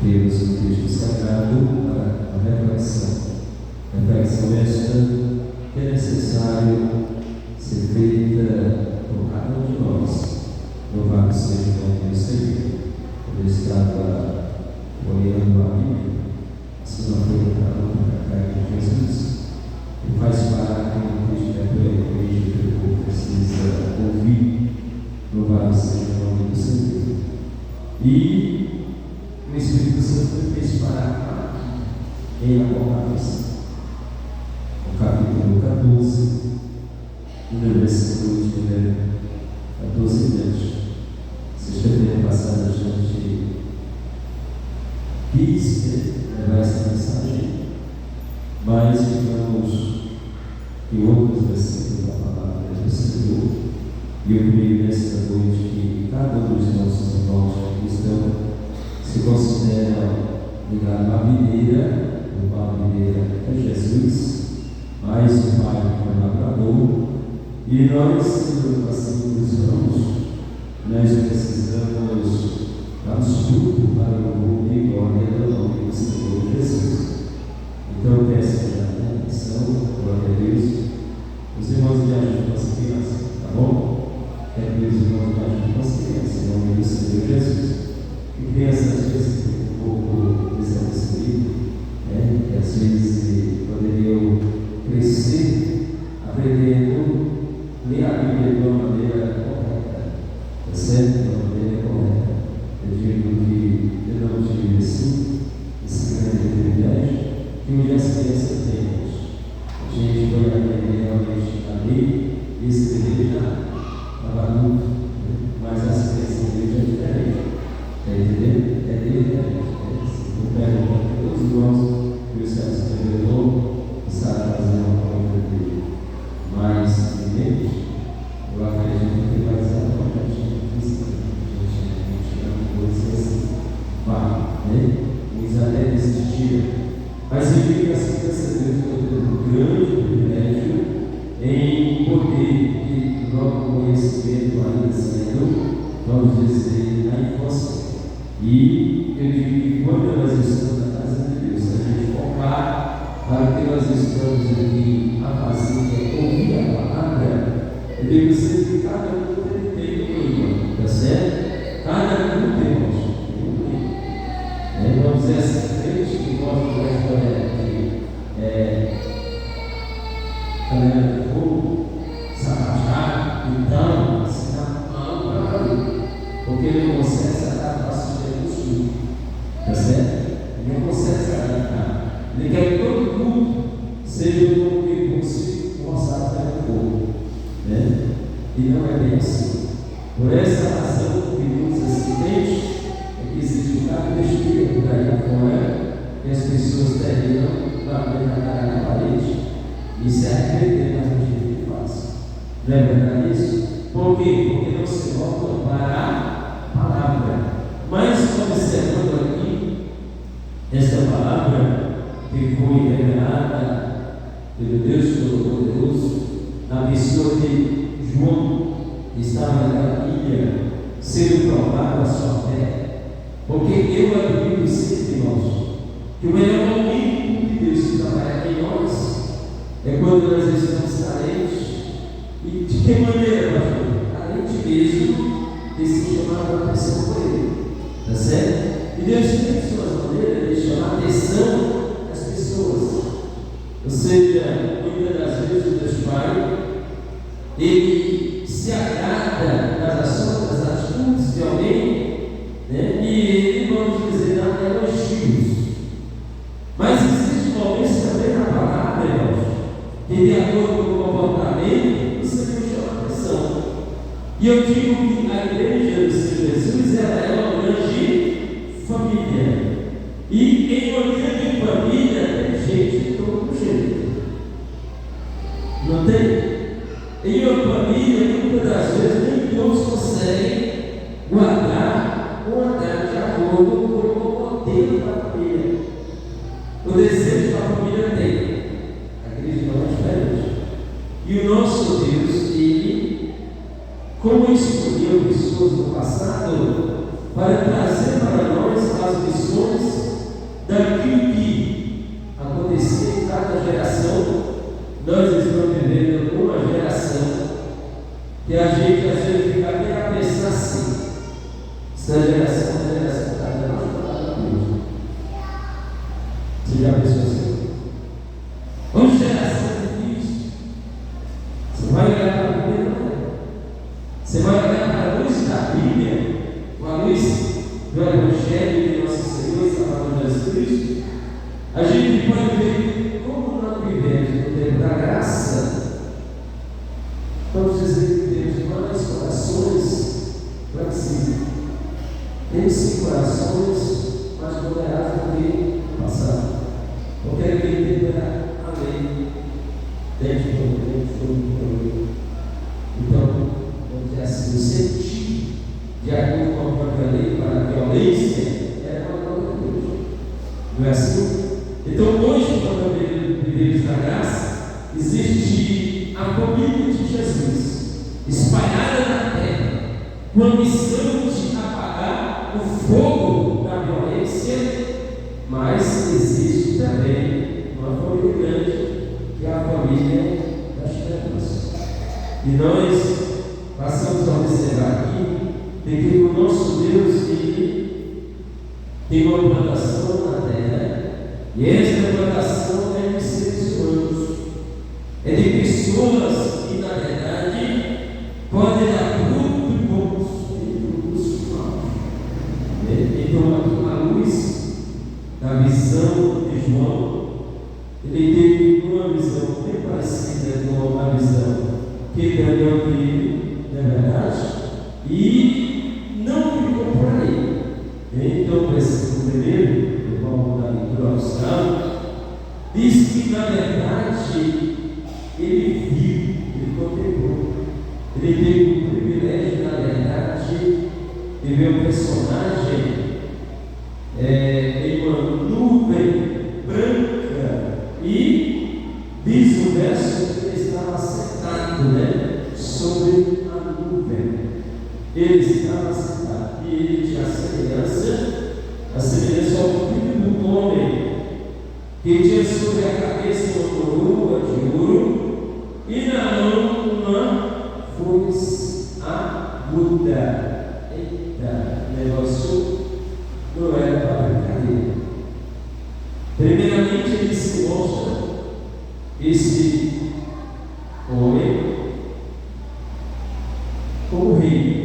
temos o texto sagrado para a reflexão. Reflexão esta que é necessário ser feita por cada um de nós. Louvado seja o nome do Senhor. Eu estava olhando a Bíblia, segunda-feira para a carta de Jesus, e faz parte do texto da igreja que o povo precisa ouvir. Louvado seja o nome do Senhor. E o Espírito Santo me fez parar em Apocalipse, no capítulo 14, no versículo de número 14 e 10. Sexta-feira passada a gente quis levar essa mensagem, mas digamos que outros versículos da palavra do Senhor, e eu creio nesta noite que cada um dos nossos irmãos cristãos se consideram ligados à videira, o qual a videira é Jesus, mais o Pai que é o lavrador, e nós, sendo assim cristãos, nós precisamos dar tudo para o louvor e glória do nome do Senhor Jesus. Então eu peço a atenção, glória a Deus, os irmãos me ajudam com as crianças, tá bom? Quero que os irmãos me ajudem com as crianças, em nome do Senhor Jesus. E crianças às vezes têm um pouco desapercebido, né? Que às vezes poderiam crescer aprendendo a ler a Bíblia de uma maneira correta, tá certo? De uma maneira correta. Eu digo que eu não tive esse grande privilégio que um dia as crianças têm. A gente foi aprender realmente a ler e escrever já estava adulto, mas as crianças de hoje é diferente. Está entendendo? É diferente. Eu pego para todos os irmãos que o Senhor escreveu e sabe fazer uma coisa dele. Mas, evidente, eu acredito que vai ser uma prática cristã. A gente não pode ser assim. Vai, né? Eles até desistiram. Mas eu digo que as crianças de Deus estão tendo um grande privilégio em poder e logo conhecimento ainda sendo, vamos dizer, na infância. E eu digo que quando nós estamos na casa de Deus, a gente focar para o que nós estamos aqui a fazer, que é ouvir a palavra, eu digo sempre que cada um tem um língua, tá certo? Cada um tem um língua. Vamos dizer assim, frente que gosta da história de Canela de Fogo, Sabajá, então, assim, porque ele não consegue se adaptar ao sul, tá certo? Ele não consegue se adaptar. Ele quer que todo mundo seja como que fosse mostrado pelo fogo, né? E não é bem assim. Por essa razão, que nos acidentes é que existe um carro de espírito por aí fora, que as pessoas terminam batendo a cara na parede e se arrependendo da gente que faz. Não é verdade isso? Por quê? Porque não se volta para a palavra. Mas observando aqui esta palavra que foi revelada pelo Deus Todo-Poderoso na pessoa de João, que estava naquela ilha, sendo provado a sua fé. Porque eu acredito sempre, irmãos, que o melhor momento de Deus que trabalha em nós é quando nós estamos carentes. E de que maneira, pastor? Carente mesmo de se chamar a atenção por Ele. Tá certo? E Deus tem suas maneiras de chamar a atenção das pessoas. Ou seja, muitas das vezes o Deus Pai, Ele se agrada das ações, das atitudes de alguém, né? E Ele, vamos dizer, dá elogios. Mas existe momentos também na palavra, irmãos, que de acordo com o comportamento, o Senhor chama a atenção. E eu digo que a igreja do Senhor Jesus, ela é uma grande família. E em uma grande família tem gente de todo jeito. Não tem? Em uma família, muitas das vezes, nem todos conseguem guardar ou andar de acordo com o modelo da família. O desejo da família tem. A igreja não é diferente. E o nosso Deus, Ele, como escolheu pessoas no passado para trazer para nós as missões Não é assim? Então hoje, quando vivemos na graça, existe a família de Jesus espalhada na terra, com a missão de apagar o fogo da violência, mas existe também uma família grande, que é a família das trevas. E nós passamos a observar aqui que o nosso Deus tem uma plantação na terra, e essa plantação é de seres humanos, é de pessoas que, na verdade, podem dar fruto bons e frutos maus. Então, aqui à luz da visão de João, ele teve uma visão bem parecida com a visão que Daniel teve, na verdade, e não ficou por aí. Então, o versículo primeiro, eu vou dar leitura ao Salmo, diz que, na verdade, ele viu, ele contemplou, ele teve o privilégio, na verdade, de ver um personagem em uma nuvem branca, e diz o verso que ele estava sentado, sobre a nuvem. Ele estava sentado e ele tinha a semelhança ao filho do homem, que tinha sobre a cabeça uma coroa de ouro e na mão uma foice aguda. Eita, o negócio não era para brincadeira. Primeiramente, ele se mostra esse homem como rei.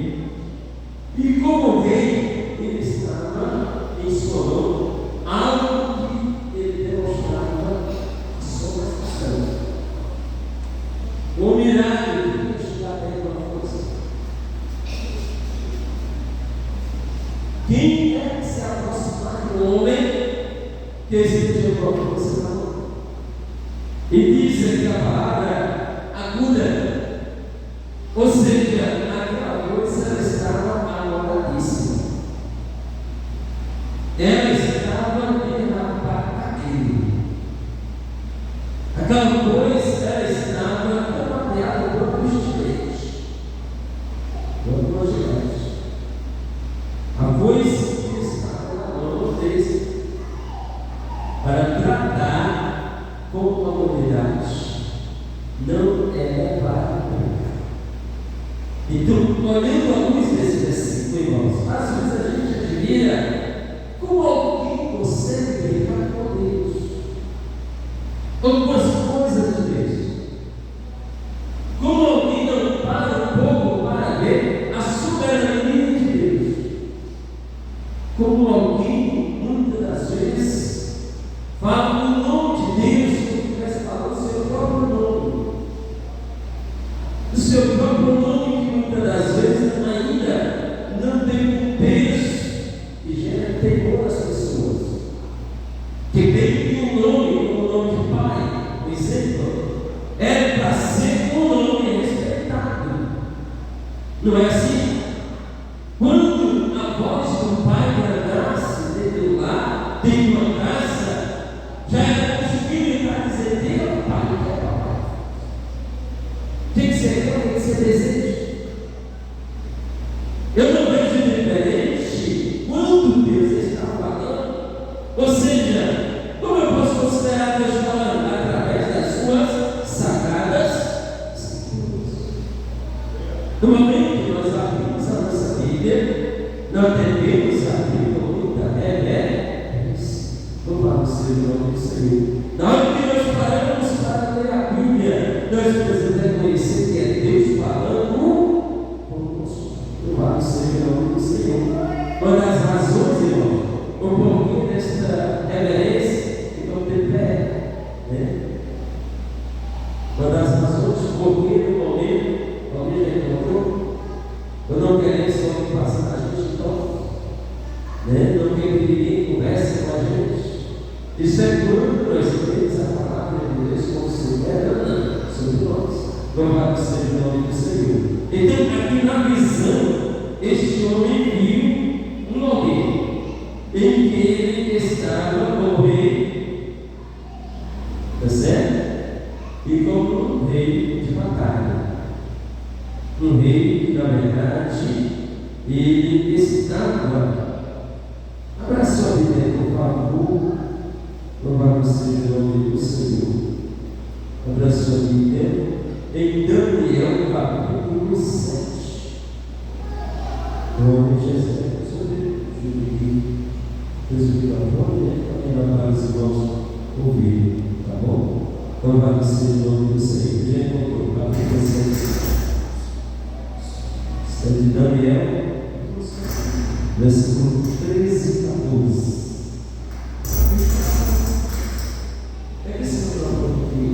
E como rei, ele estava em sua mão algo que ele demonstrava sobre a questão. O milagre que está dentro da força. Quem é que se aproximar de um homem que esteja com a força na mão? E diz aqui a palavra aguda, ou seja, aquela coisa estava alongadíssima. Ela estava derramada dele. Aquela coisa estava trabalhada por gigantes. A coisa que estava na mão deles para tratar com a humanidade não é para brincar. Então, olhando a luz desse versículo, irmãos, às vezes a gente admira como alguém consegue brincar com Deus, algumas coisas de Deus, como alguém não para um pouco para ver a soberania de Deus, como alguém muitas das vezes fala o nome de Deus como se estivesse falando o seu próprio nome, o seu próprio nome, que muitas das vezes ainda não tem um peso que gera temor às pessoas, que tem que um nome como o nome de Pai, por exemplo, é para ser um nome respeitado. Não é assim? Quando a voz do Pai brandasse dentro do lar, dentro de uma casa, já era conseguido para dizer: Deus é o Pai, que é papai. Tem que ser desejo. Eu não vejo diferente quando Deus está falando. Ou seja, como eu posso considerar Deus falando? Através das suas sagradas escrituras. No momento que nós abrimos a nossa Bíblia, nós devemos abrir com muita reverência. Louvado seja o nome do Senhor. Na hora que nós paramos para ler a Bíblia, nós precisamos reconhecer que é Deus falando conosco. Louvado seja o nome do Senhor. Uma das razões, irmão, um pouquinho desta reverência, então de pé, uma das razões, um pouquinho do momento, alguém já encontrou? Eu não quero só que passar a gente toca, não quero que ninguém converse com a gente. Isso é quando nós temos a palavra de Deus como soberana sobre nós. Louvado seja o nome do Senhor. Então, aqui na visão, este homem viu um alguém em que ele ele estava como rei, tá certo? E como rei de batalha. Um rei que, na verdade, ele estava. Abra sua vida, por favor. Louvado seja o nome do Senhor. Abra sua Bíblia em Daniel, capítulo 7. Glória a Jesus. Jesus, por favor, também para os irmãos ouvirem, tá bom? Louvado seja o nome do Senhor. Já encontrou o capítulo 7. De Daniel, versículo 13 e 14. Pega esse microfone aqui,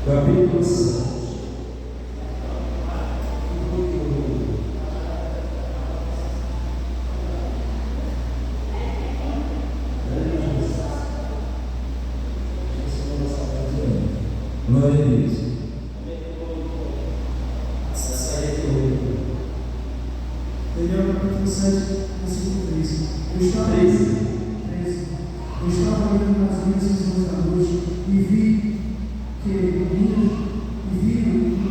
capítulo 7. Glória a Deus. Daniel capítulo 7, versículo 3. Eu estava olhando nas minhas visões da noite e vi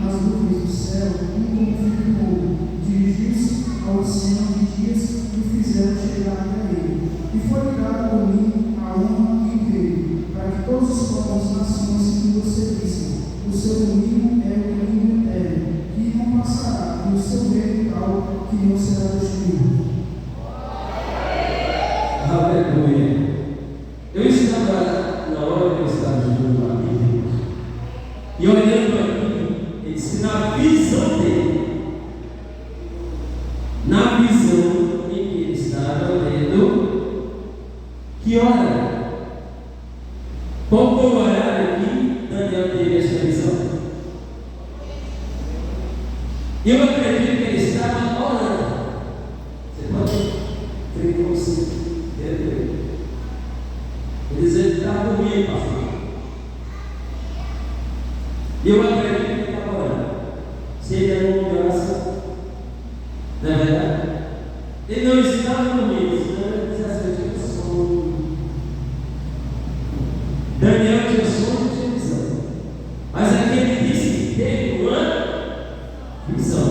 nas nuvens do céu como filho de fogo, dirigiu-se ao oceano de dias e o fizeram chegar até ele. E foi dado por mim a honra e o reino, para que todos os povos, nações que você vissem. O seu domínio é o domínio eterno, que não passará, e o seu reino tal, que não será destruído. Aleluia. Eu estava, na hora que eu estava jogando a Bíblia, e olhando aqui, ele disse: na visão dele, na visão em que ele estava lendo, que hora? Qual foi o horário que Daniel teve essa visão? Eu acredito que ele estava orando. Você pode crer com você. Ele estava dormindo, pastor. Eu acredito que ele estava orando. Se ele era uma oração, não é verdade? Ele não estava dormindo, senão ele dissesse: eu tinha sono. Daniel tinha sono e tinha visão. Mas aqui ele disse que teve uma visão.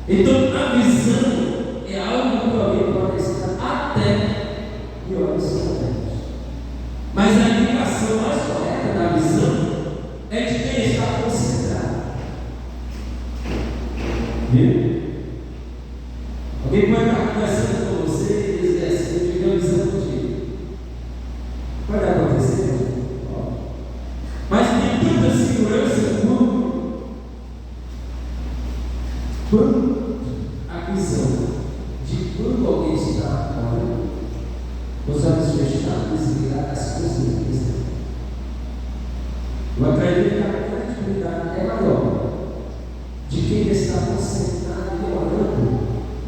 Então a visão é algo que alguém pode estar até de olhos abertos. Mas a indicação mais correta da visão é de quem está concentrado. Viu? Alguém pode estar conversando com você e dizer assim: eu tive uma visão contigo. Pode acontecer? Mas tem tanta segurança quando a visão de quando alguém está orando, os olhos fechados e ligados às coisas da questão. Eu acredito que a credibilidade é maior de quem está concentrado e orando,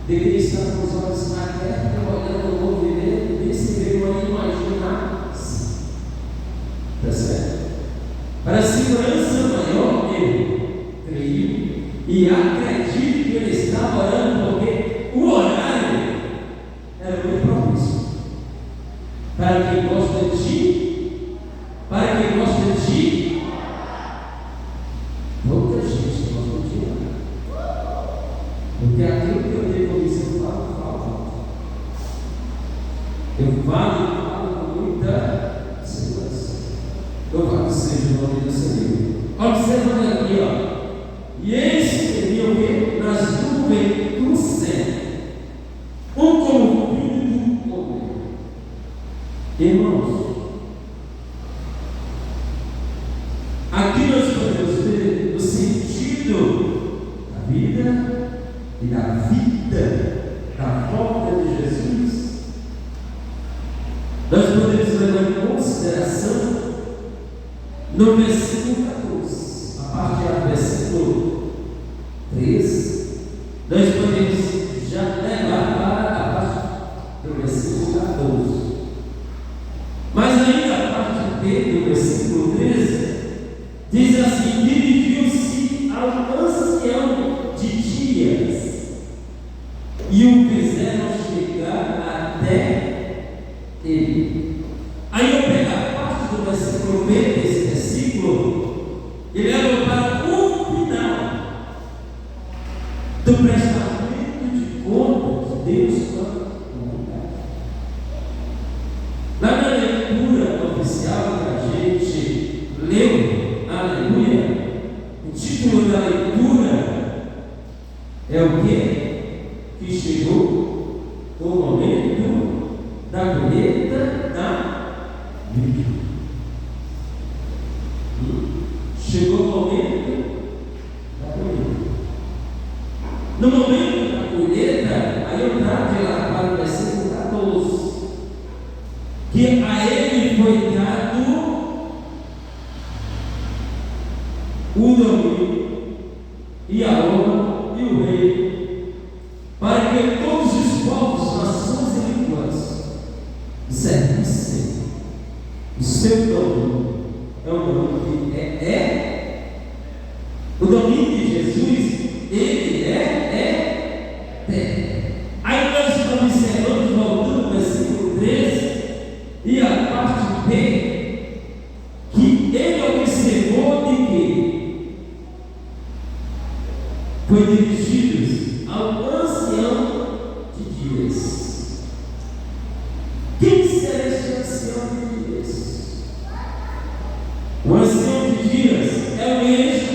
de quem está com os olhos abertos e olhando o movimento desse meio a imaginar. Está certo? Para a segurança maior, eu creio e acredito que ele estava orando, porque o horário era muito propício. Para quem gosta de ti, pouca gente gosta de orar. Porque aquilo que eu dei com isso, eu falo. Eu falo com muita segurança. Louvado seja o nome do Senhor. Observa aqui, ó. E esse seria o que? Nas nuvens do céu. Como filho do homem. Irmãos, aqui nós podemos ver o sentido da vida e da vida da volta de Jesus. Nós podemos levar em consideração no versículo 14, a partir do versículo 3, nós podemos já levar para a parte do versículo 14. Mas ainda a parte B do versículo 13 diz assim: dirigiu-se ao ancião de dias e o fizeram chegar até ele. Aí eu pego a parte do versículo B desse versículo e levo para o final do prestamento de conta de Deus para a humanidade. Lá na leitura oficial que a gente leu, aleluia, o título da leitura é o quê? Que chegou o momento da colheita da vida. Chegou o momento da colheita. No momento da colheita, aí eu trago lá para o versículo 14, que a ele foi dado o domínio e a honra e o rei, para que todos os povos, nações e línguas servissem o seu domínio. É o domínio que o domínio de Jesus, ele é eterno. Aí nós observamos, voltando ao versículo 13 e a parte B, que ele observou de que foi dirigido ao ancião de dias. Quem será este ancião de dias? O ancião de dias é o mesmo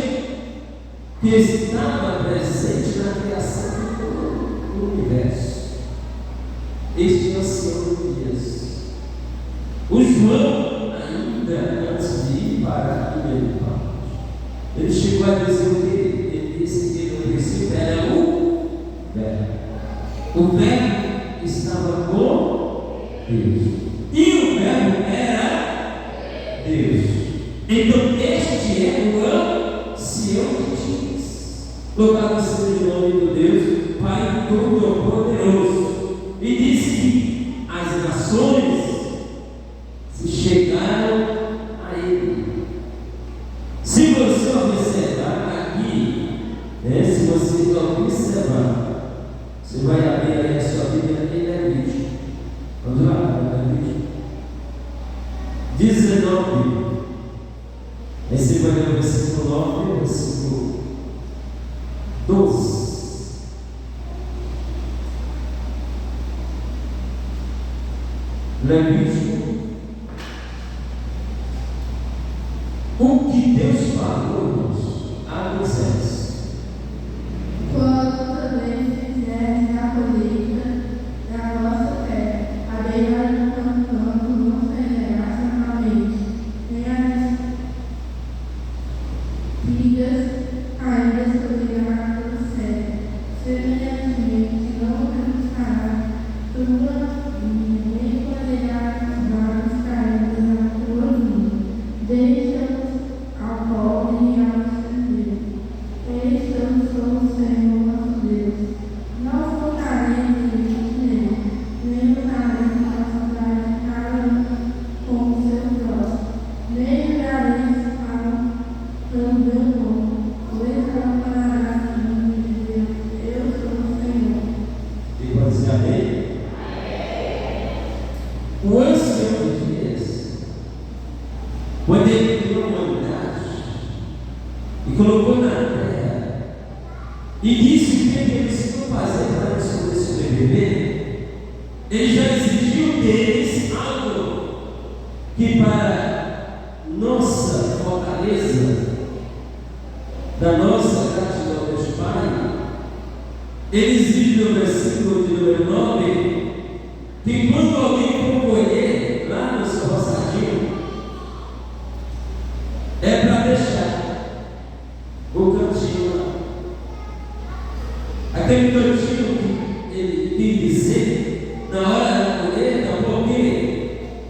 que estava presente na criação de todo o universo. Este ancião de dias. O João, ainda antes de ir para o primeiro parte, ele chegou a dizer o que? Ele disse que no princípio era o Verbo. O Verbo estava com Deus. E o Verbo era Deus. Então este é o ancião de dias. Louvado seja o nome do Deus, Pai Todo-Poderoso. E disse que as nações se chegaram a ele. Se você observar aqui, se você observar, você vai abrir aí a sua Bíblia em Levítico. Vamos lá, Levítico 19. Esse vai ler o versículo 9 e o versículo 12. Levítico. O que Deus falou a Moisés. Quando também fizerem a colheita da vossa terra, a beira do campo não será certamente, nem as vidas ainda escolherá pelo céu. Semelhantemente, não alcançará tua vinha, nem poderá vagas caídas na tua vinha. Deixa-os ao pobre e ao estrangeiro. Eu sou o Senhor nosso Deus. Não faltaremos nele, nem botaremos nossa cidade cada um com o seu próximo. Nem daremos para o meu nome. O Eterno parará assim e dizer: eu sou o Senhor. E pode dizer amém? O ancião de dias, quando ele criou a humanidade e colocou na terra e disse o que eles iam fazer para eles poderem sobreviver, ele já exigiu deles algo que, para nossa fortaleza, da nossa gratidão a Deus Pai, ele exige no versículo de número 9 que quando alguém for colher lá no seu roçadinho, é para deixar o cantinho lá. Aquele cantinho que ele quis dizer na hora da colheita, por quê?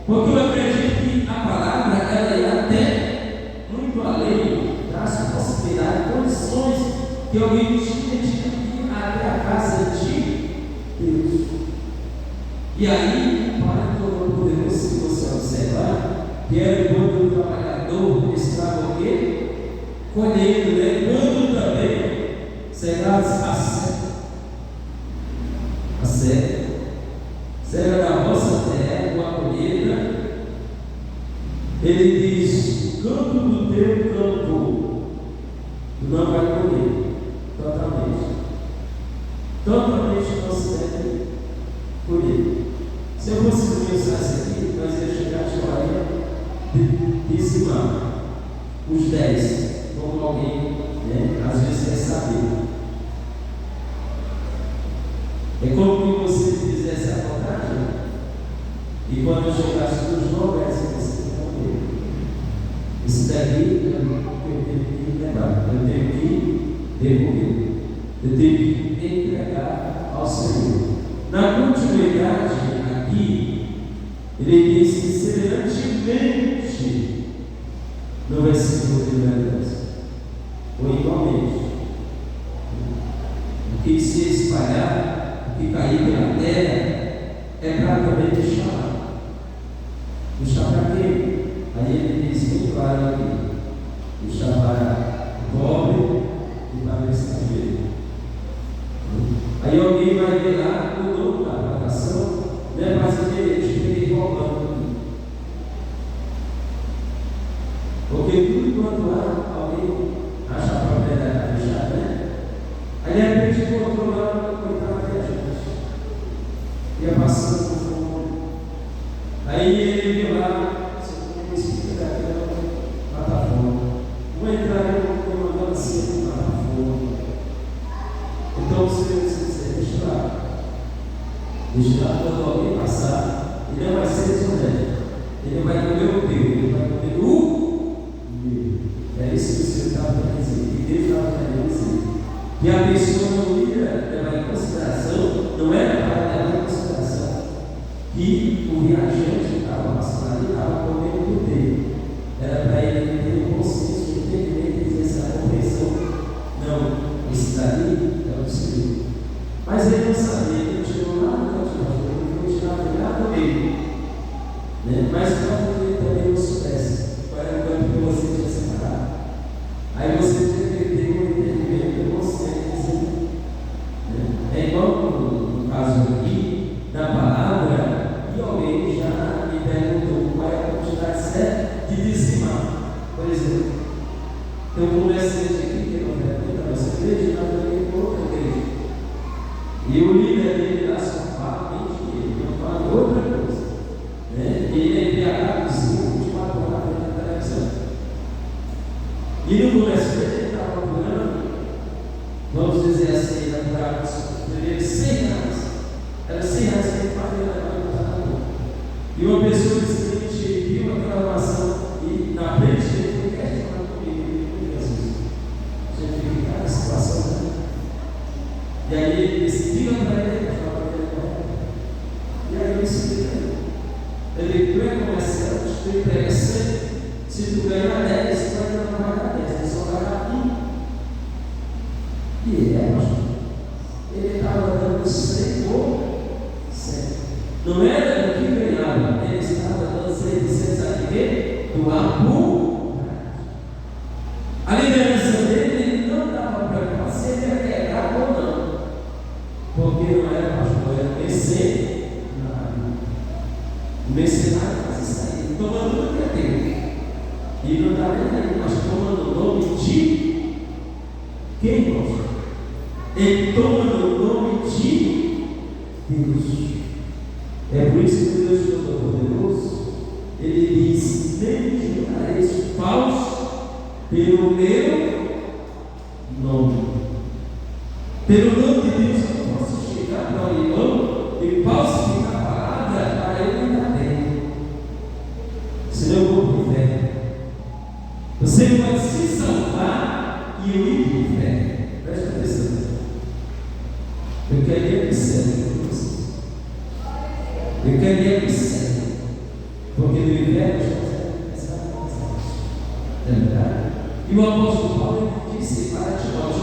Porque eu acredito que a palavra ela ia até muito além das possibilidades que alguém tinha de ir até a casa de Deus. E aí, para Todo-Poderoso, se você observar, que era quando o trabalhador estava o quê? Colhendo, né? Quando também será a serra. Será da vossa terra, com a colheita. Ele diz: campo do teu campo, tu não vai colher totalmente. Totalmente não se deve colher. Se eu fosse começar isso aqui, nós ia chegar a história de cima, os 10, como alguém, né, às vezes quer saber. É como que você fizesse a contagem, e quando eu chegasse nos 9, você não colher. Isso daqui eu tenho que levar, eu tenho que devolver, eu tenho que entregar ao Senhor. Na continuidade aqui, ele diz que semelhantemente, no versículo 10, ou igualmente, o que se espalhar, o que cair pela terra, é para também deixar lá. Deixar para quê? Aí ele diz muito claro aqui: deixar para o pobre e para o estrangeiro. Aí alguém vai ver lá o dono da plantação, né? Mas ele roubando. Porque tudo quanto há, alguém acha a propriedade fechada, né? Aí de repente encontrou lá uma coitada viajante, ia passando por fome. Aí ele viu lá, você explica daquela plataforma. Uma entrada uma melancia na plataforma. Então você deixa lá quando alguém passar, ele não vai ser desonesto, ele vai comer o teu, ele vai comer o meu. É isso que o Senhor estava querendo dizer, que Deus estava querendo dizer. Que a pessoa não ia levar em consideração, não era para levar em consideração que o viajante que estava passando ali estava comendo o dele. Era para ele ter o consenso, o entendimento, ter essa compreensão. Não, esse dali é o Senhor. Mas ele não sabia, ele chegou lá no canto, ele continuava lá no meio, né? Mas quando ele também não soubesse qual era o campo que você tinha separado, aí você tinha que ter um entendimento que você dizer, né? É igual no caso aqui, na palavra, e alguém já me perguntou qual é a quantidade certa de dizimar. Por exemplo, tem um comerciante aqui que não pergunta, você acredita também com outra igreja. E o líder dele lá só fala mentira, não fala outra coisa, né? Ele é embriagadozinho, 24 horas na frente da televisão. E no começo ele estava procurando, vamos dizer assim, ele apurava R$100. Era R$100 que ele pagou na rua. E uma pessoa disse que ele viu aquela doação e na frente dele foi questionado comigo, com Jesus. A gente fica em cada situação, né? E aí ele disse: diga para ele, e aí ele explica: ele, tu é comerciante, tu entrega 100, se tu ganhar 10, tu vai não vai dar 10, ele só vai dar 1. E ele pastor. Ele estava dando 100 por 100. Não era do que ganhava, ele estava dando 100, sabe de quê? Do amor. A liderança dele, ele não estava preocupado se ele ia quebrar ou não. Porque não era pastor, era mercenário. O mercenário faz isso aí, tomando tudo que é dele. E não está nem aí, mas tomando o nome de quem gosta. Ele toma no nome de Deus. É por isso que Deus Todo-Poderoso, ele diz: nem julgareis falso pelo meu nome. Pelo nome de Deus eu não posso chegar para o irmão e falsificar a palavra para ele não entender. Senão eu vou para o inferno. Você vai se salvar e eu ir para o inferno. Presta atenção. Eu quero ir para o céu com vocês. Eu quero ir para o céu. Porque no inferno é verdade. E o apóstolo Paulo disse para Timóteo: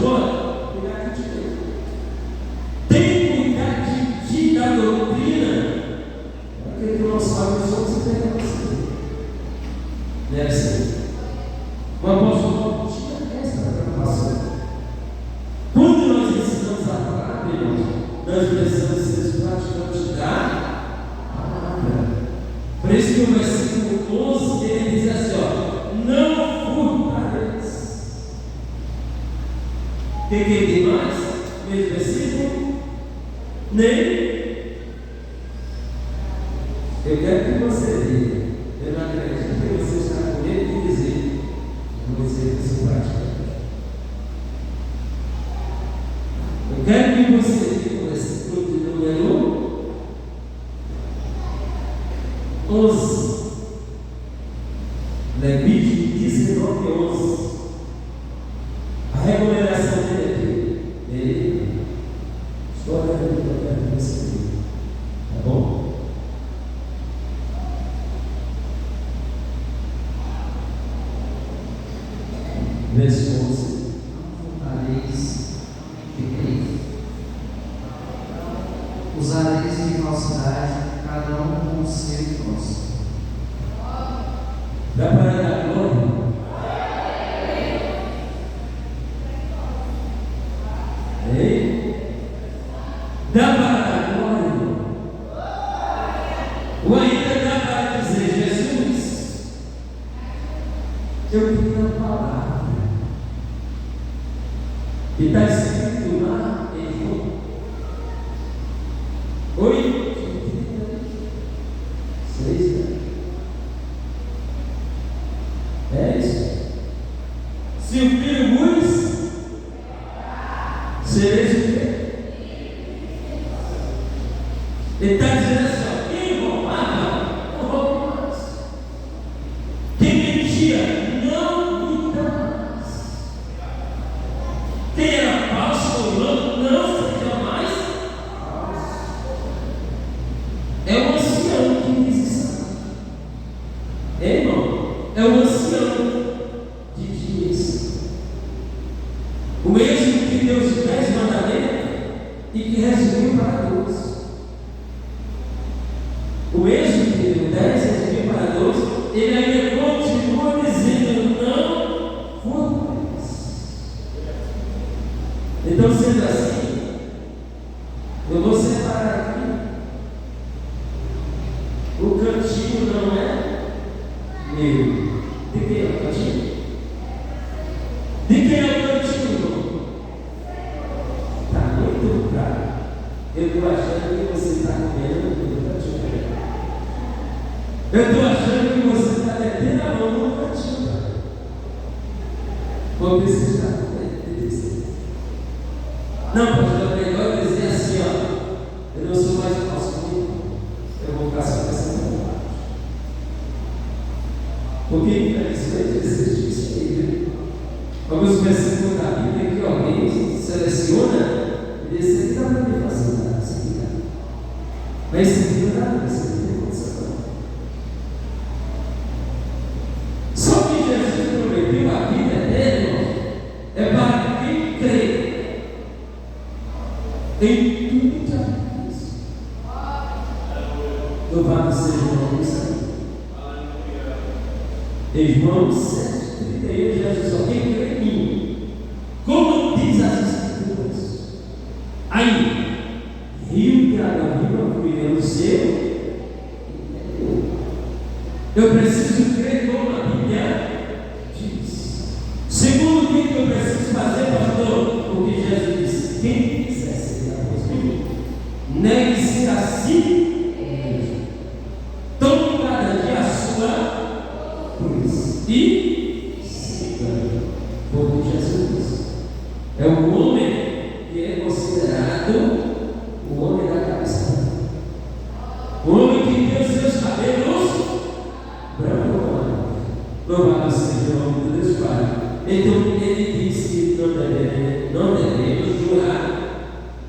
nós precisamos ser os praticantes da palavra. Por isso que o versículo 11 ele diz assim: ó, não furtareis. O que tem mais? Mesmo versículo? Nem. Eu quero que você diga. Eu não acredito que você está com medo de dizer. Eu vou dizer que sou praticante. Eu quero que você diga o versículo de número 11. Levítico 19, 11. A recomendação dele aqui. História da vida que eu quero que você diga. Tá bom? Verso 11. Usareis de falsidade, cada um com o seu próximo. Dá para dar glória? Ei? Dá para dar glória? Ou ainda dá para dizer: Jesus, eu tenho a palavra. E está escrito lá em João 8, 6, é isso. Se o filho vos, sereis o quê? Ele está dizendo assim: ó, quem roubava, não rouba mais. Quem mentia, não minta mais. Quem era falso ou não seja mais falso. É o ancião que diz isso. É, irmão? É o ancião de dias. O mesmo que deu os 10 mandamentos e que resumiu para 12. O mesmo que deu 10 e resumiu para 12, ele ainda continua dizendo: não furteis. Então, sendo assim, eu vou separar aqui. O cantinho não é meu. De quem é o cantinho? De quem é o cantinho? Está muito claro. Eu estou achando que você está comendo no cantinho. Eu estou achando que você está metendo a mão no cantinho. Vou precisar de você. Não, pastor, é melhor dizer assim: ó, eu não sou mais falso comigo. Eu vou ficar só nessa vontade. Porque infelizmente existe isso aí, viu? Alguns versículos da Bíblia que alguém seleciona e diz: isso aqui dá para me facilitar, isso aqui dá. Mas isso aqui não dá, isso aqui não tem condição. Só que Jesus prometeu a vida dele, é para quem crê em tudo que acontece. Louvado seja o nome do Senhor. Irmãos 7:31, Jesus só quem crê em mim, como diz as Escrituras, aí, rio de água viva fluirá do seu. Eu preciso crer como a Bíblia diz. Segundo, o que eu preciso fazer, pastor? O que Jesus disse: quem quiser ser apóstolo, negue-se a si mesmo. Tome cada dia a sua cruz e siga. Como Jesus é o homem que é considerado o homem da cabeça. O homem que tem os seus cabelos branco. Louvado seja o nome de Deus Pai. Então ele diz que não devemos jurar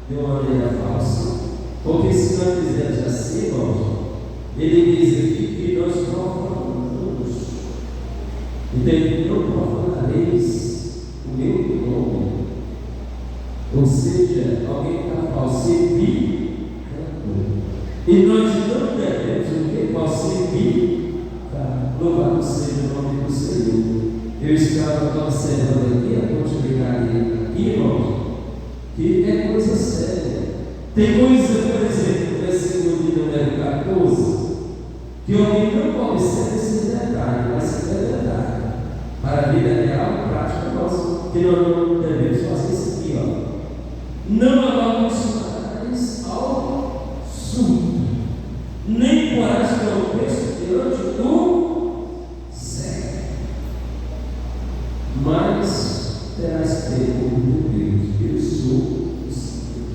de uma maneira falsa, porque se nós fizermos assim, irmãos, ele diz aqui que nós profanamos. Então não profanareis o meu nome. Ou seja, alguém está falsificando. E nós não devemos o que falsificar. Louvado seja o nome do Senhor. Eu estava observando aqui a continuidade aqui, irmãos, que é coisa séria. Tem coisa, por exemplo, no versículo de número 14, que alguém não observa esse detalhe, mas isso é verdade. Para a vida real, prática nossa, que nós não devemos fazer isso aqui, ó. Não amaldiçoarás ao surdo, nem porás tropeço diante do cego, mas terás temor de Deus. Eu sou o Senhor.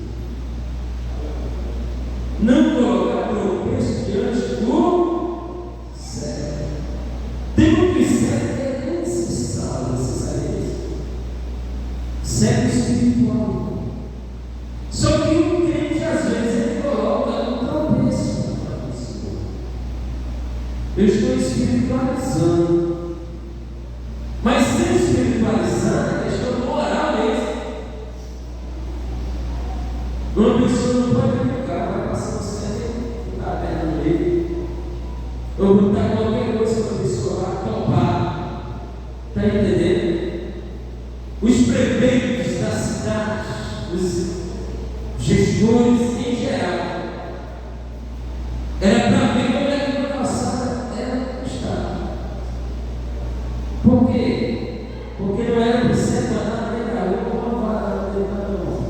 Não colocar tropeço diante do cego. Tem que ser necessário, cego espiritual. Só que o crente, às vezes, ele coloca um tropeço na pessoa. Eu estou espiritualizando. Mas sem espiritualizar é questão moral mesmo. Uma pessoa não pode brincar, vai passar o cérebro, botar a perna no meio, ou botar qualquer coisa para a pessoa lá topar. Está entendendo? Os prefeitos da cidade, os gestores em geral, era para ver como é que uma calçada era postada. Por quê? Porque não era para você andar dentro da rua com uma vara dentro da mão.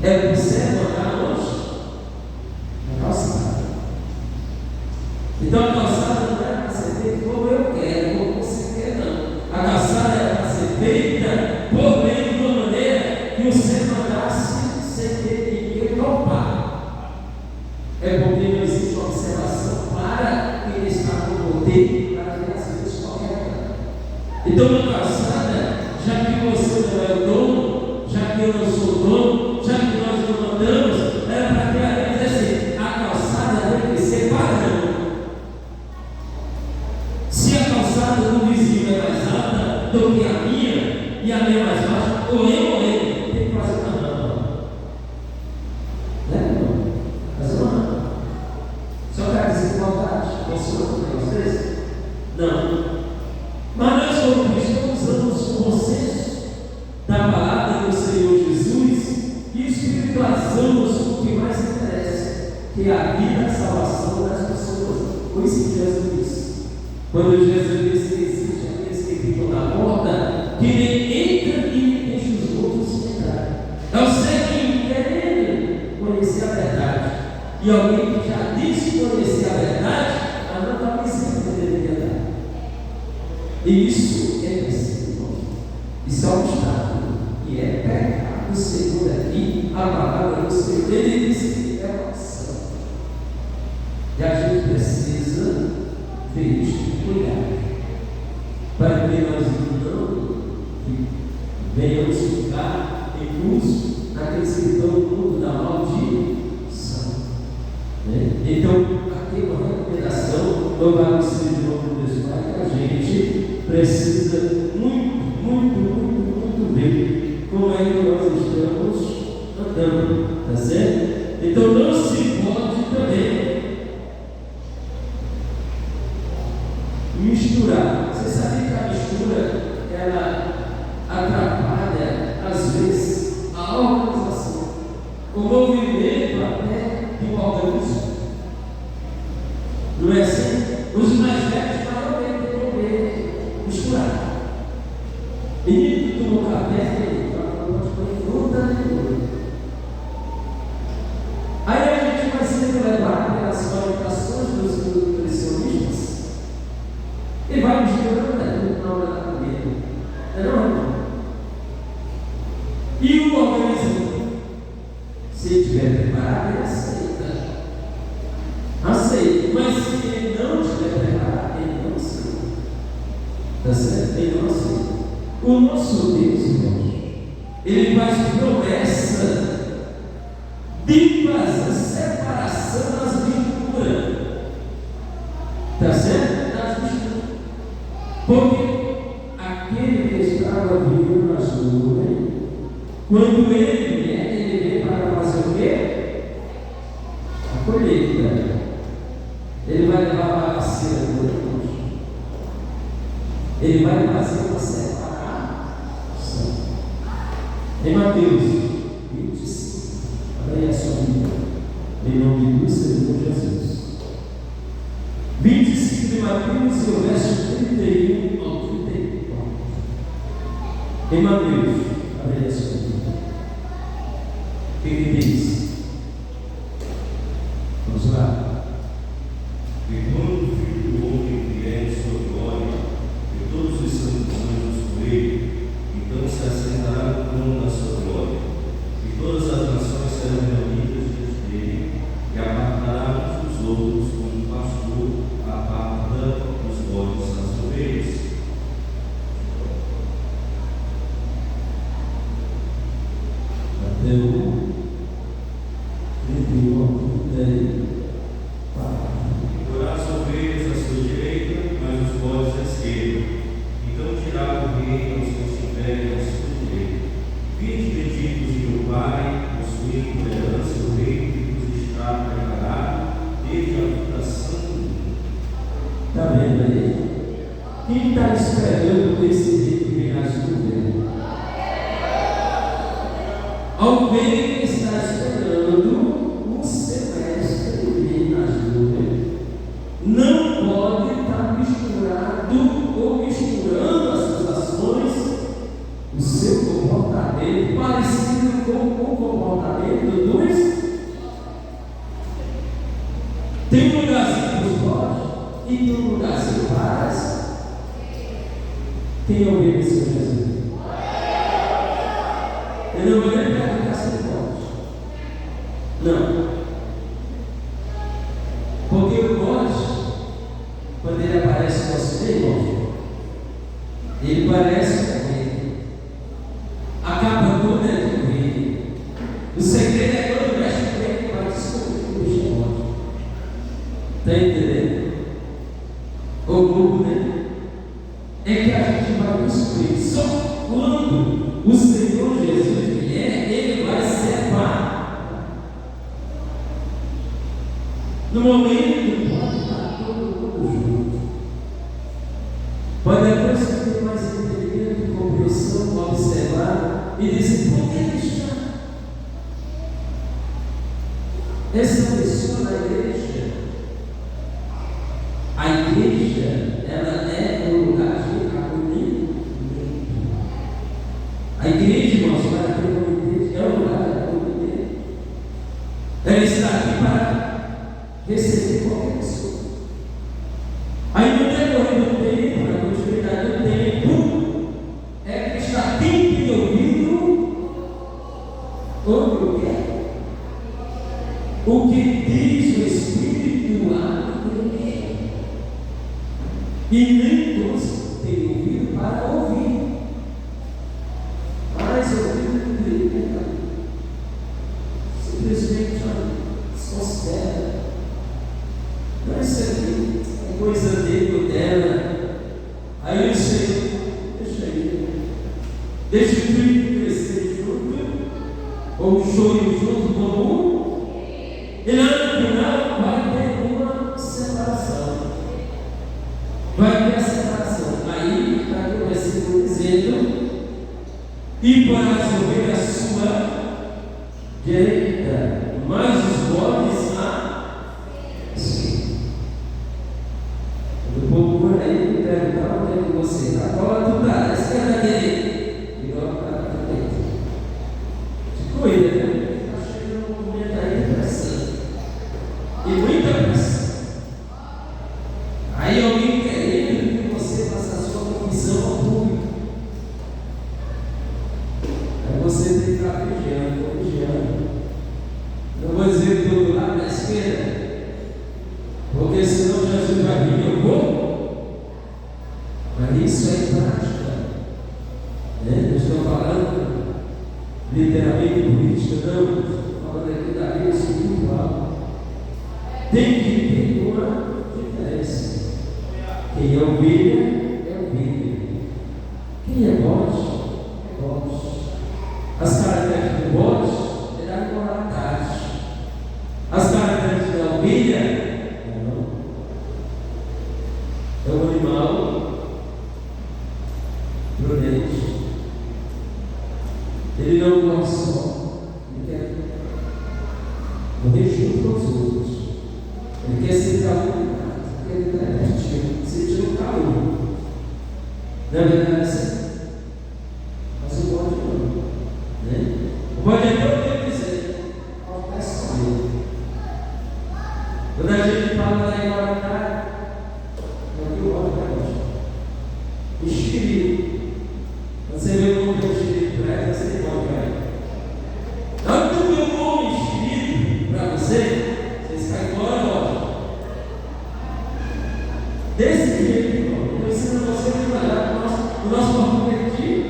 Era para você andar longe na calçada. Então a calçada não era para ser feita como eu quero, como você quer, não. A calçada era para ser feita por meio de uma maneira que você andasse sem ter ninguém topar. É porque não existe observação para quem está no poder para ver as coisas corretas. Então, na calçada, já que você não é o dono, já que eu não sou o dono, já que nós não mandamos, era para ter a dizer assim: a calçada tem que ser padrão. Se a calçada do vizinho é mais alta do que a minha, e a minha mais baixa, ou ele, tem que fazer uma rampa. Né, irmão? Fazer uma rampa. Só para desigualdade. Funciona com um negócio desse? Não. Mas nós, como cristãos, usamos o consenso da palavra do Senhor Jesus e espiritualizamos o que mais interessa, que é a vida, a salvação das pessoas. Foi isso que Jesus disse. Quando Jesus disse que existe aqueles que ficam na porta, que nem entra e nem deixa os outros entrar. É o ceguinho querendo conhecer a verdade. E alguém que já disse conhecer a verdade, mas não está pensando que deveria dar. E isso é preciso. Isso é um obstáculo. E é pecado. O Senhor aqui, a palavra do Senhor, ele disse que é oração. E a gente precisa ver isso com cuidado, para que nós não venhamos ficar em uso naqueles que estão no mundo da maldição. Né? Então, aqui uma recomendação, louvado seja o nome de Deus Pai, que a gente precisa muito ver como é que nós estamos andando, tá certo? Então, não se pode também misturar. Você sabia que a mistura ela atrapalha às vezes a organização, o movimento até do organismo? Não é assim? Os mais velhos maiormente têm comer misturar. Menino que tomou café, não pode comer fruta nenhuma. Aí a gente vai sempre levar pelas orientações dos nutricionistas e vai misturando tudo na hora da comida. Não é, não? E o organismo, se estiver preparado, ele aceita. Aceita. Mas se ele não estiver preparado, ele não aceita. Está certo? Ele não aceita. O nosso Deus, irmãos, ele faz promessa de fazer separação das misturas. Está certo? Das misturas. Porque aquele que estava vindo nas nuvens, quando ele vier, ele vem para fazer o quê? A colheita. Ele vai levar a bacia do Deus. Ele vai fazer uma separação. Em Mateus 25, Em nome do Senhor Jesus. 25 de Mateus, o verso 31 ao 34. Em Mateus, abre a sua Bíblia. O que diz? Vamos lá. E quando o Filho do Homem vier em sua glória, e todos os santos anjos com ele, então se assentará no trono da sua glória, e todas as nações serão reunidas diante dele, e apartará uns dos outros, como um pastor aparta os bodes das ovelhas. Até o 31 ao 34. Porá as ovelhas à sua direita, mas os bodes à esquerda. Então dirá o rei aos que estiverem à sua direita: Vinde benditos de meu Pai, possuindo por herança o reino que vos está preparado desde a fundação do mundo. Está vendo aí? Quem está esperando esse rei que vem às governo? Alguém está esperando o semestre que vem nas nuvens. Não pode estar misturado ou misturando as suas ações, o seu comportamento, parecido com o comportamento dos. Tem um lugarzinho para os bodes e tem um lugarzinho para as. Quem obedeceu Jesus? Eu não vou nem perguntar se ele pode. Não. Porque o bode, quando ele aparece no nosso meio, ele parece um rei. A capa toda é de um rei. O segredo é quando mexe com ele, ele vai descobrir o bicho é bode. Está entendendo? O grupo dele é que a gente vai descobrir. Só quando o Senhor Jesus vier, ele vai separar. No momento, pode estar todo mundo junto. Pode depois ter mais entendimento, compreensão, observar e dizer: por que ele está? Essa pessoa na igreja, a igreja, ela é um lugar de acolhimento. A igreja, irmãos, para ter uma igreja, é um lugar de acolhimento. Ela está aqui para receber qualquer pessoa. Aí no decorrer do tempo, na continuidade do tempo, é que está quem tem ouvido, ouve o quê? O que diz o Espírito lá no igreja. E nem todos têm ouvido para ouvir. Mas ouvido do igreja. Simplesmente desconsidera. Não, isso aqui é coisa dele ou dela. Aí eu sei, deixa aí. Deixa o trigo crescer junto, ou o choro junto com um. E lá no final vai ter uma separação. Vai ter a separação. Aí está aqui o versículo dizendo: e para as ovelhas à sua direita, mas os bodes à esquerda. O povo por aí me perguntava onde é que você está. Qual tu está? A esquerda, a direita? E eu para a direita. De corrida, né? Está chegando um movimento aí de pressão. E muita pressão. Aí alguém querendo que você faça a sua confissão ao público. Aí você tem que estar vigiando. Não vou dizer que do lado da esquerda, porque senão Jesus vai vir, eu vou. Mas isso é prática. Não estou falando literalmente política, não. Estou falando aqui da vida espiritual. Tem que ter uma diferença. Quem é ovelha, é ovelha. Quem é bode, é bode. As características do bode é da moralidade. As características da ovelha não. É um animal prudente. Ele não corre só. Ele quer correr junto com Né? O bode é todo o que ele quiser. Acontece com ele. Quando a gente fala da igualdade, é o que o bode vai gostar. Enxerido. Você vê o nome do enxerido para ela, você pode cair. Não que tu vê um homem enxerido para você cai fora, bode. Desse jeito, irmão, eu ensino você a trabalhar no nosso corpo coletivo.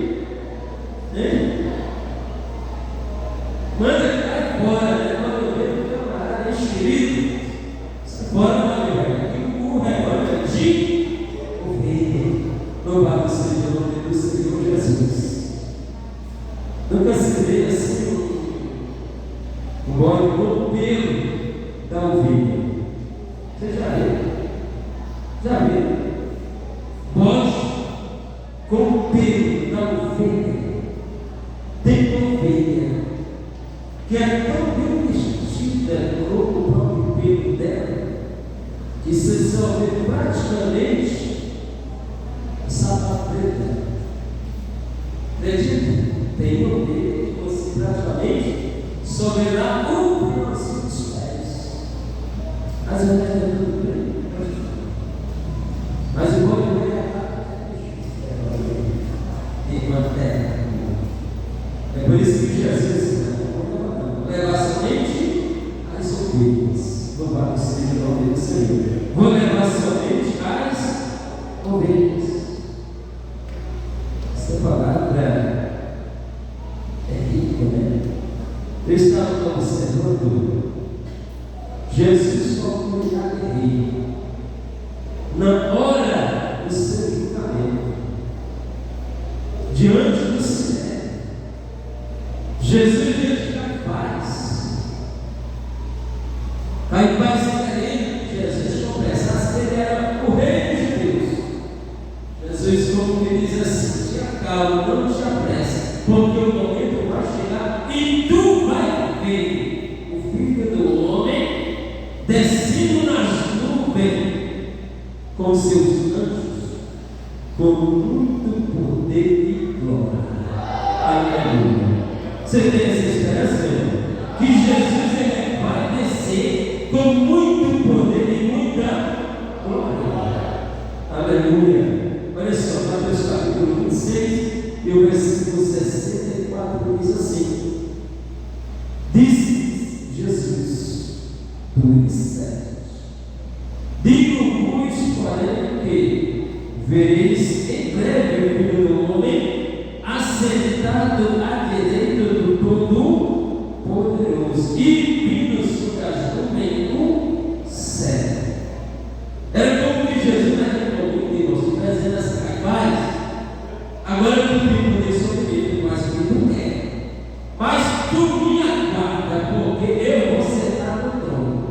Manda ele cair fora, né? Quando eu vejo o camarada enxerido, sai fora, não, meu velho. Aqui o rebanho de ovelha. Louvado seja o nome do Senhor Jesus. Nunca se vê assim um bode com o pelo da ovelha. Você já viu? Já viu? Bode com o pelo da ovelha. Tem ovelha que é tão bem vestida com o próprio pelo dela que você só vê praticamente o sapato preto. Acredita? Tem ovelha que você praticamente só verá o pedacinho dos pés. As ovelhas é tudo bem. Mas o bode não é a terra. É por isso que Jesus leva somente as ovelhas. Louvado seja o nome do Senhor. Vou levar somente as ovelhas. Essa palavra é rica, né? Eu estava observando Jesus como já guerreiro. Na hora do seu julgamento, diante do céu, Jesus veio Caifás. Caifás querendo que Jesus confessasse que ele era o rei dos judeus. Jesus, como me diz assim, te acalma, não te apressa, porque o momento vai chegar e tu vai ver o Filho do Homem descendo nas nuvens com seus anjos, com muito poder e glória. Aleluia. Você tem essa esperança, irmão? Que Jesus ele vai descer com muito poder e muita glória. Aleluia. Olha só, Mateus capítulo 26 e o versículo 64 diz assim: disse Jesus dos céus: digo-vos, porém, que vereis em breve o Filho do Homem assentado à direita do Todo-Poderoso e vindo sobre as nuvens do céu. Era como que Jesus naquele momento, irmãos, trazendo essa capaz. Agora tu tem poder sobre ele, mas que tu quer. Mas tu me aguarda, porque eu vou sentar no trono.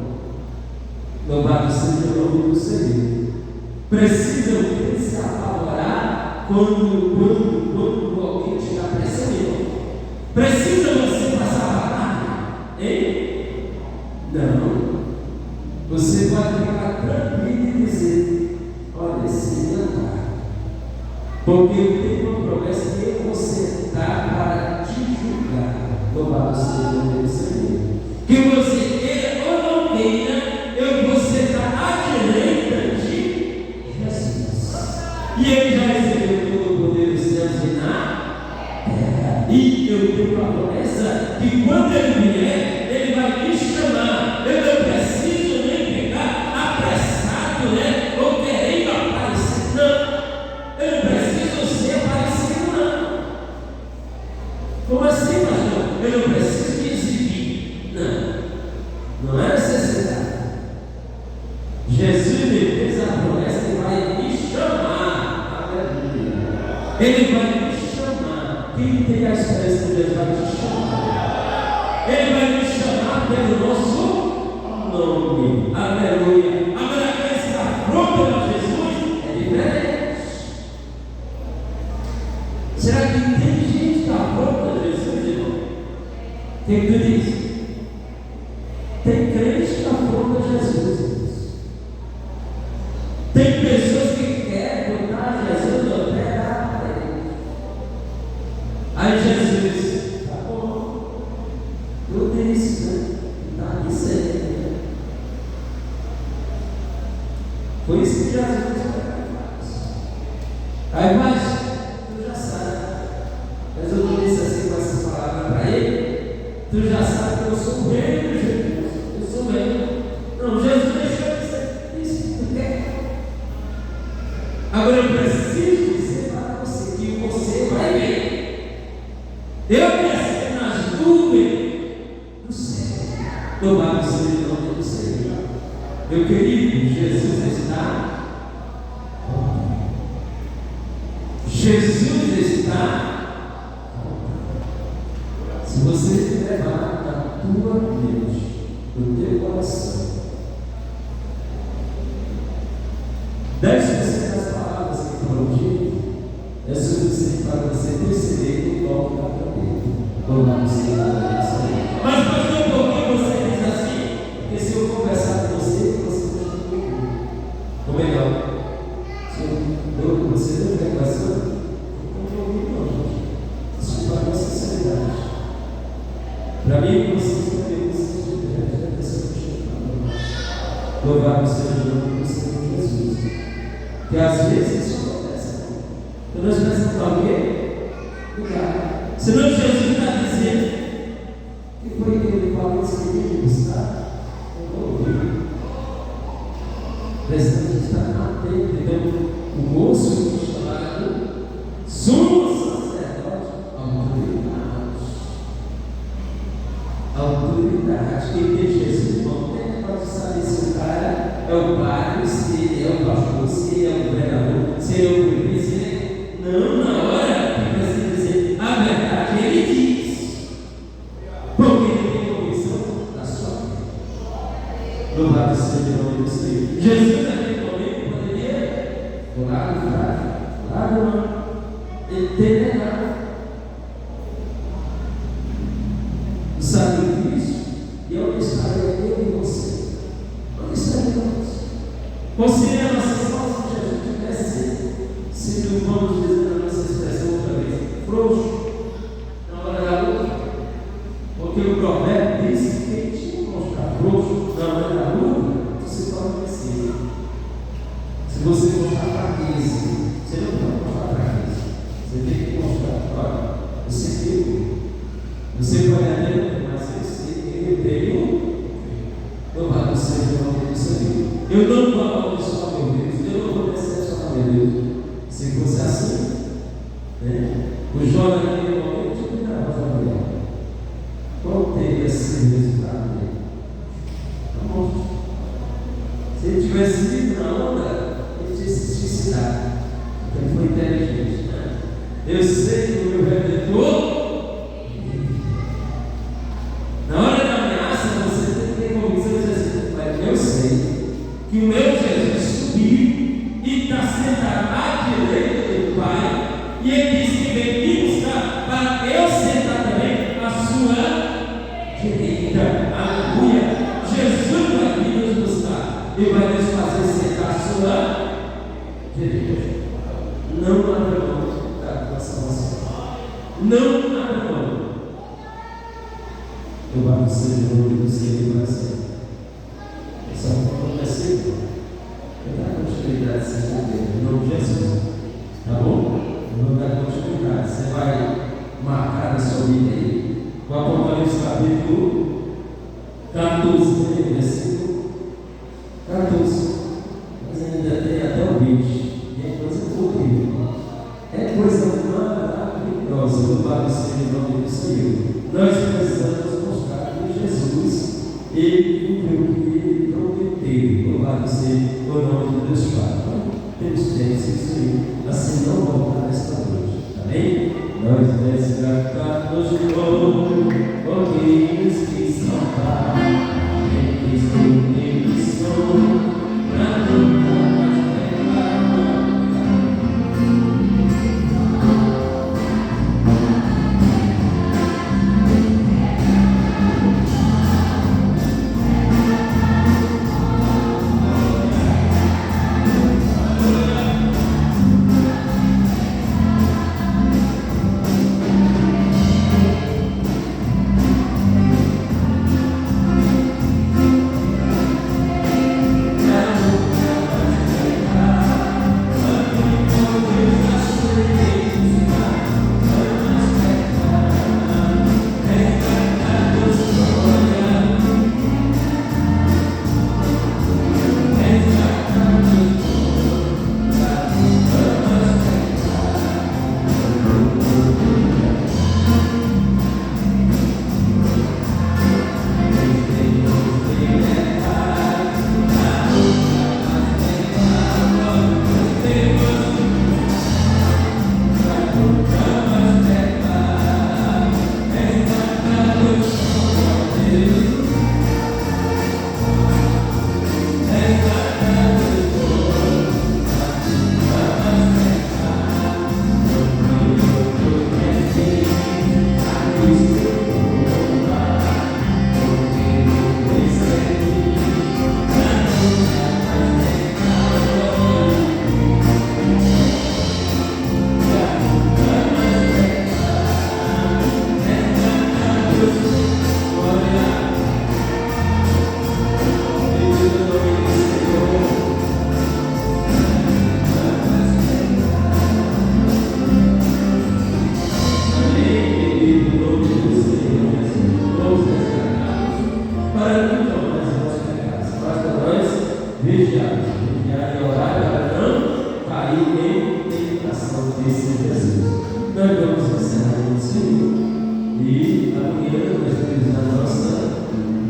Louvado seja o nome do Senhor. Precisam se apavorar quando alguém estiver pressionando. Precisa você passar para lá? Hein? Não. Você pode ficar tranquilo e dizer: olha, se andar. Porque eu tenho uma promessa que eu vou sentar para te julgar. Louvado seja o nome do Senhor. Que você queira ou não queira, eu vou sentar à direita de Jesus. E ele já recebeu todo o poder dos céus e na terra. E eu tenho a promessa que quando ele vier, ele vai me chamar. Eu não preciso nem ficar apressado, né? Ou querendo aparecer. Não. Eu não preciso ser aparecido, não. Como assim, pastor? Eu não preciso me exibir. Não. Não é necessidade. Jesus me fez a promessa que vai me chamar. Aleluia. Ele vai me chamar. Quem tem a esperança de Deus vai te chamar. Ele vai me chamar pelo nosso nome. Aleluia. Agora, quem está pronto para Jesus é diferente. Será que tem gente que está pronta para Jesus, irmão? O que tu diz? Tem crente que está pronto para Jesus, irmãos. Tem pessoas que querem botar Jesus no pé da parede. Aí Jesus, tá bom, Foi isso que Jesus fez. Aí, mas tu já sabe. Mas eu não disse assim com essas palavras para ele. Tu já sabe que eu sou o rei de Jesus. Eu sou o rei. Não, Jesus deixou de ser isso que tu quer. Agora eu preciso dizer para você que você vai ver. Eu descer nas nuvens do céu. Louvado seja o nome do Senhor. Meu querido, Jesus está. Jesus está. Se você levar na tua mente, no teu coração, 10% das palavras que foram ditas é suficiente para você perceber o toque da cabeça. Mas pastor, por que você diz assim? Porque se eu conversar com você continua comigo. Ou melhor, se você não quer conversar, eu não ouvi não, gente. Desculpa a minha sinceridade. Para mim, vocês não têm sinceridade, é essa que eu louvado seja o nome do Senhor Jesus. Que às vezes isso acontece. Quando nós pensamos em alguém, cuidado. Senão Jesus está dizendo que foi que ele falou isso que ele buscar. Eu não ouvi. Precisamos estar atento. Então, o moço que chamado sumo sacerdote, autoridade. Quem tem Jesus não tem pode saber se o cara é o padre, se ele é o pastor, se ele é o governador, se ele é o prefeito, se ele é... Não, na hora que precisa dizer a verdade, ele diz. Porque ele tem convicção da sua vida. Louvado seja o nome do Senhor. Jesus naquele momento poderia orar no fraco, orar no mano, ele ter negado o sacrifício. E onde estaria eu e você? Onde estaria você? Você é a nossa salvação. Se Jesus tivesse sido, vamos dizer na nossa expressão outra vez, frouxo na hora da luta, porque o provérbio diz que quem te mostrar frouxo na hora da luta, você pode vencer. Se você mostrar fraqueza, você não pode mostrar fraqueza. Você tem que mostrar, olha, você viu. Você pode até não, mas eu tenho. Louvado seja o nome do Senhor. Eu não vou amaldiçoar meu Deus, eu não vou decepcionar meu Deus. Se fosse assim, né? O Jó naquele momento tinha que dar a mulher. Qual teria sido o resultado dele? Está morto. Se ele tivesse vivo na onda, ele tinha se suicidado. Porque ele foi inteligente. Né? Eu sei que o meu redentor. Que o meu Jesus subiu e está sentado à direita do Pai, e ele disse que veio me buscar para eu sentar também à sua direita. Aleluia! Jesus vai vir nos buscar e vai nos fazer sentar à sua direita. Não abra mão da salvação. Não abra mão. Louvado seja o nome do Senhor para sempre. Só acontecer, eu vou dar continuidade em nome de Jesus, tá bom? Eu vou dar continuidade. Você vai marcar a sua vida aí, com Apocalipse capítulo 14, versículo 14. Mas ainda tem até o 20, e é coisa horrível. É coisa maravilhosa. Louvado seja o nome do Senhor. Nós precisamos mostrar que Jesus, ele cumpriu o que ele prometeu. Louvado seja o nome de Deus Pai. Temos crença no Senhor, assim não voltar nesta noite. Amém? Nós resgatamos de novo pouquinhos que são paz, em Cristo que sou, para nunca mais pecar.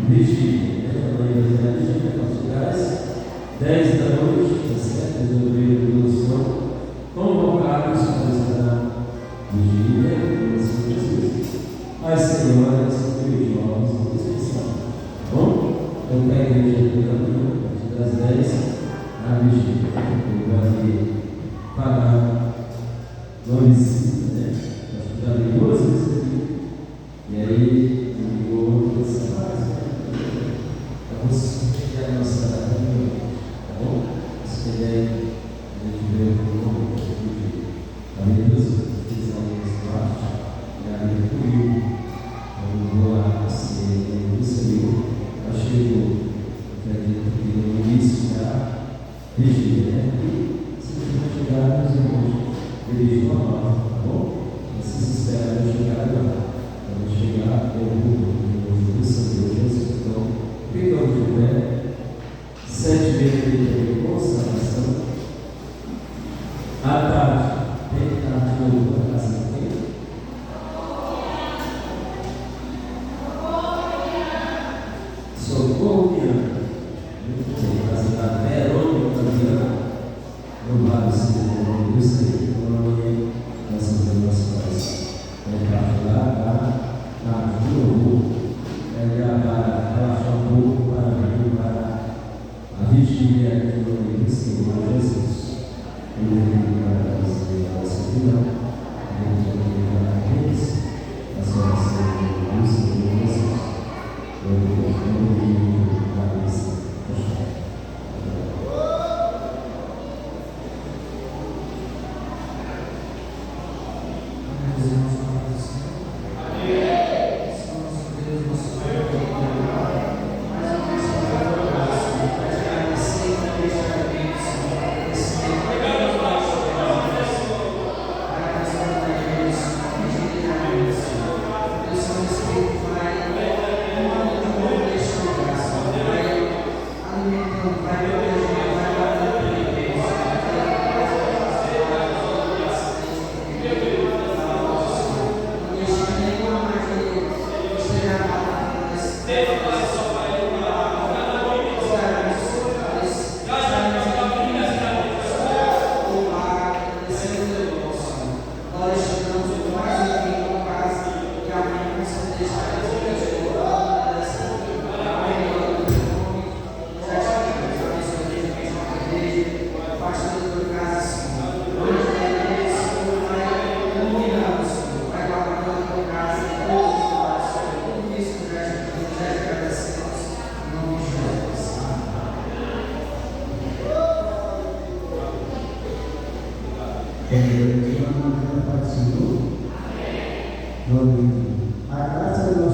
vigília, né? Amanhã vai ter a vigília, a partir das 10 da noite, tá certo? Resolver são convocados para esta vigília, as senhoras e os jovens em especial, tá bom? Então, para a igreja do caminho, a partir das 10 na vigília, ele vai pagar uma visita, né? Nós já li duas vezes aqui, e aí eu ligou essa base, para você chegar a nossa reunião, tá bom? Essa ideia a gente vê o nome da minha pessoa, fiz a minha parte, e a minha comigo, então vou lá, você recebeu, achei o acredito que no início da vigília, né? E se você vai chegar nos irmãos, dirige uma nova, tá bom? Vocês esperam eu chegar lá. Quando chegar, eu vou do Senhor Jesus. Então, ficamos de pé. 7 vezes de consagração. À tarde, tem que estar de novo na casa de quem? Socorro Viana. Muito bem, casa da Verônica Viana. Louvado seja o nome do Senhor. Glória nossas emoções. Vamos lá, na rua, para relaxar um pouco, para vir para a vigília do nome do Senhor Jesus. Eu vou para fazer a nossa opinião, eu vou para aqueles, a oração do Senhor Jesus. Eu vou para a missa. A graça do